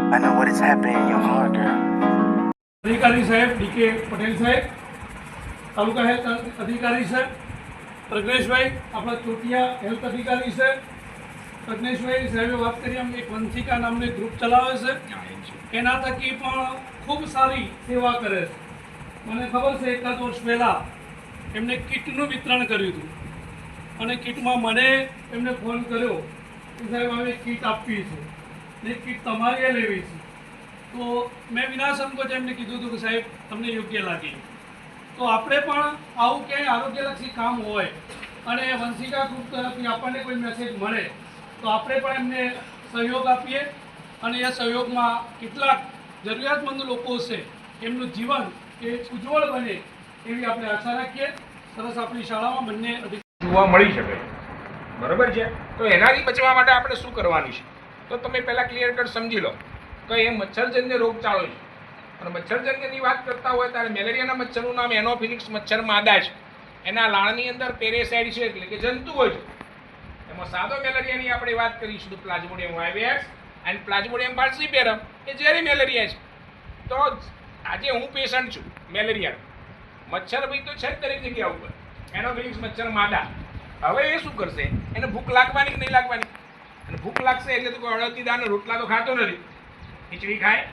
I know what is happening in your heart, girl. અધિકારી સાહેબ decay Patel સાહેબ, તાલુકા health અધિકારી છે પ્રજ્ઞેશભાઈ, આપણા ચોટિયા હેલ્થ અધિકારી છે પ્રજ્ઞેશભાઈ સાહેબે વાત કરી એમ એક વંશિકા નામનું ગ્રુપ ચલાવે છે, એના થકી પણ ખૂબ સારી સેવા કરે છે. મને ખબર છે એકાદ વર્ષ પહેલાં એમને કીટનું વિતરણ કર્યું હતું અને કીટમાં મને એમને ફોન કર્યો કે સાહેબ હવે કીટ આપવી છે ને કીટ તમારે લેવી છે. તો મેં વિના સંકોચ એમને કીધું હતું કે સાહેબ તમને યોગ્ય લાગે તો આપણે પણ આવું ક્યાંય આરોગ્યલક્ષી કામ હોય અને વંશિકા ગ્રુપ તરફથી આપણને કોઈ મેસેજ મળે તો આપણે પણ એમને સહયોગ આપીએ અને એ સહયોગમાં કેટલાક જરૂરિયાતમંદ લોકો છે એમનું જીવન એ ઉજ્જવળ બને એવી આપણે આશા રાખીએ. સરસ આપણી શાળામાં બંને જોવા મળી શકે, બરાબર છે. તો એનાથી બચવા માટે આપણે શું કરવાનું છે તો તમે પહેલાં ક્લિયર કટ સમજી લો કે એ મચ્છરજન્ય રોગચાળો છે અને મચ્છરજન્યની વાત કરતા હોય ત્યારે મેલેરિયાના મચ્છરનું નામ એનોફિલિક્સ મચ્છર માદા છે. એના લાળની અંદર પેરેસાઇડ છે એટલે કે જંતુ હોય છે. એમાં સાદો મેલેરિયાની આપણે વાત કરીશું તો પ્લાઝ્મોડિયમ વાઇવેક્સ એન્ડ પ્લાઝ્મોડિયમ ફાલ્સીપેરમ એ ઝેરી મેલેરિયા છે. તો આજે હું પેશન્ટ છું મેલેરિયાનો, મચ્છર ભાઈ તો છે જ દરેક જગ્યા ઉપર, એનોફિલિક્સ મચ્છર માદા. હવે એ શું કરશે, એને ભૂખ લાગવાની કે નહીં લાગવાની, અને ભૂખ લાગશે એટલે તો કોઈ અડદની દાળના રોટલા તો ખાતો નથી, ખીચડી ખાય.